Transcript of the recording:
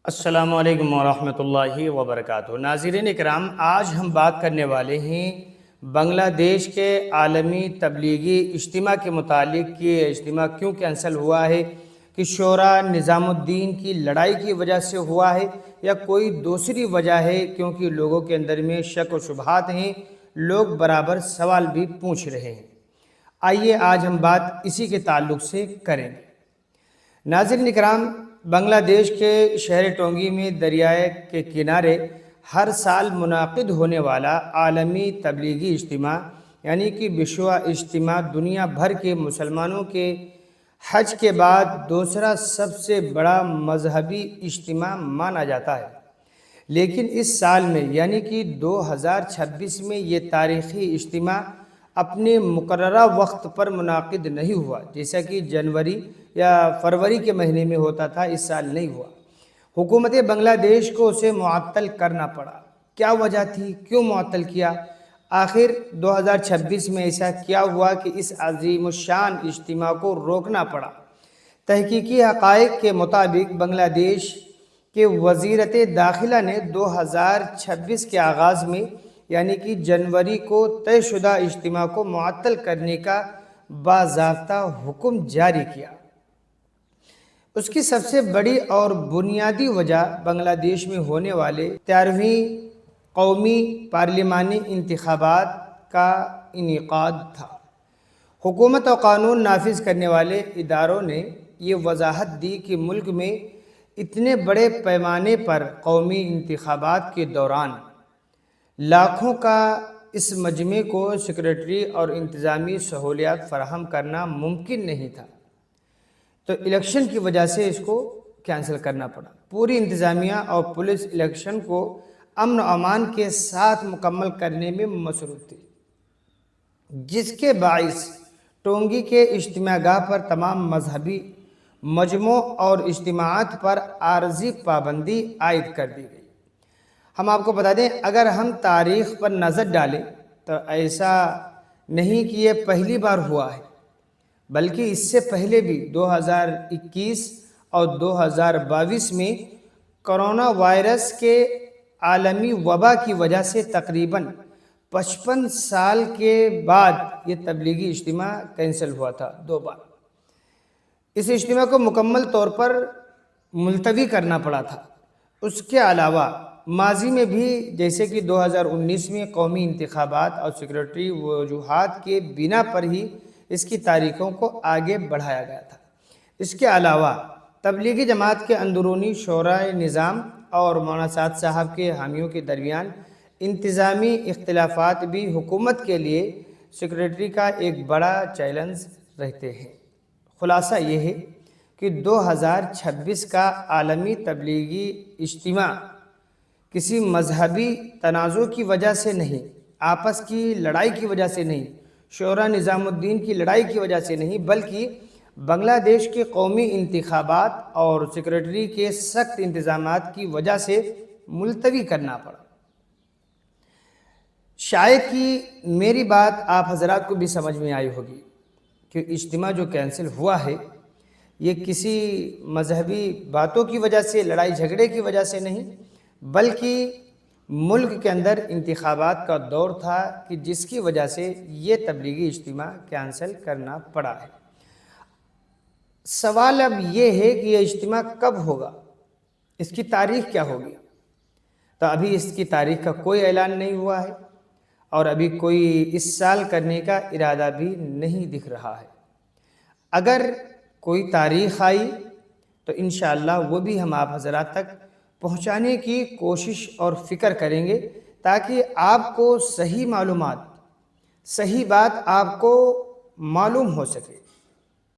السلام علیکم ورحمۃ اللہ وبرکاتہ۔ ناظرین اکرام، آج ہم بات کرنے والے ہیں بنگلہ دیش کے عالمی تبلیغی اجتماع کے متعلق کہ اجتماع کیوں کینسل ہوا ہے، کہ شورا نظام الدین کی لڑائی کی وجہ سے ہوا ہے یا کوئی دوسری وجہ ہے، کیونکہ لوگوں کے اندر میں شک و شبہات ہیں، لوگ برابر سوال بھی پوچھ رہے ہیں۔ آئیے آج ہم بات اسی کے تعلق سے کریں۔ ناظرین اکرام، بنگلہ دیش کے شہر ٹونگی میں دریائے کے کنارے ہر سال منعقد ہونے والا عالمی تبلیغی اجتماع یعنی کہ بشوا اجتماع دنیا بھر کے مسلمانوں کے حج کے بعد دوسرا سب سے بڑا مذہبی اجتماع مانا جاتا ہے، لیکن اس سال میں یعنی کہ 2026 میں یہ تاریخی اجتماع اپنے مقررہ وقت پر منعقد نہیں ہوا، جیسا کہ جنوری یا فروری کے مہینے میں ہوتا تھا، اس سال نہیں ہوا۔ حکومت بنگلہ دیش کو اسے معطل کرنا پڑا۔ کیا وجہ تھی؟ کیوں معطل کیا؟ آخر 2026 میں ایسا کیا ہوا کہ اس عظیم الشان اجتماع کو روکنا پڑا؟ تحقیقی حقائق کے مطابق بنگلہ دیش کے وزارت داخلہ نے 2026 کے آغاز میں یعنی کہ جنوری کو طے شدہ اجتماع کو معطل کرنے کا باضابطہ حکم جاری کیا۔ اس کی سب سے بڑی اور بنیادی وجہ بنگلہ دیش میں ہونے والے 13ویں قومی پارلیمانی انتخابات کا انعقاد تھا۔ حکومت و قانون نافذ کرنے والے اداروں نے یہ وضاحت دی کہ ملک میں اتنے بڑے پیمانے پر قومی انتخابات کے دوران لاکھوں کا اس مجمع کو سیکورٹی اور انتظامی سہولیات فراہم کرنا ممکن نہیں تھا، تو الیکشن کی وجہ سے اس کو کینسل کرنا پڑا۔ پوری انتظامیہ اور پولیس الیکشن کو امن و امان کے ساتھ مکمل کرنے میں مصروف تھی، جس کے باعث ٹونگی کے اجتماع گاہ پر تمام مذہبی مجمعوں اور اجتماعات پر عارضی پابندی عائد کر دی گئی۔ ہم آپ کو بتا دیں، اگر ہم تاریخ پر نظر ڈالیں تو ایسا نہیں کہ یہ پہلی بار ہوا ہے، بلکہ اس سے پہلے بھی 2021 اور 2022 میں کرونا وائرس کے عالمی وبا کی وجہ سے تقریباً 55 سال کے بعد یہ تبلیغی اجتماع کینسل ہوا تھا 2 بار۔ اس اجتماع کو مکمل طور پر ملتوی کرنا پڑا تھا۔ اس کے علاوہ ماضی میں بھی جیسے کہ 2019 میں قومی انتخابات اور سیکورٹی وجوہات کے بنا پر ہی اس کی تاریخوں کو آگے بڑھایا گیا تھا۔ اس کے علاوہ تبلیغی جماعت کے اندرونی شورائے نظام اور مولانا سعد صاحب کے حامیوں کے درمیان انتظامی اختلافات بھی حکومت کے لیے سیکورٹی کا ایک بڑا چیلنج رہتے ہیں۔ خلاصہ یہ ہے کہ 2026 کا عالمی تبلیغی اجتماع کسی مذہبی تنازع کی وجہ سے نہیں، آپس کی لڑائی کی وجہ سے نہیں، شورا نظام الدین کی لڑائی کی وجہ سے نہیں، بلکہ بنگلہ دیش کے قومی انتخابات اور سیکورٹی کے سخت انتظامات کی وجہ سے ملتوی کرنا پڑا۔ شاید کہ میری بات آپ حضرات کو بھی سمجھ میں آئی ہوگی کہ اجتماع جو کینسل ہوا ہے یہ کسی مذہبی باتوں کی وجہ سے، لڑائی جھگڑے کی وجہ سے نہیں، بلکہ ملک کے اندر انتخابات کا دور تھا کہ جس کی وجہ سے یہ تبلیغی اجتماع کینسل کرنا پڑا ہے۔ سوال اب یہ ہے کہ یہ اجتماع کب ہوگا، اس کی تاریخ کیا ہوگی؟ تو ابھی اس کی تاریخ کا کوئی اعلان نہیں ہوا ہے اور ابھی کوئی اس سال کرنے کا ارادہ بھی نہیں دکھ رہا ہے۔ اگر کوئی تاریخ آئی تو انشاءاللہ وہ بھی ہم آپ حضرات تک پہنچانے کی کوشش اور فکر کریں گے، تاکہ آپ کو صحیح معلومات، صحیح بات آپ کو معلوم ہو سکے۔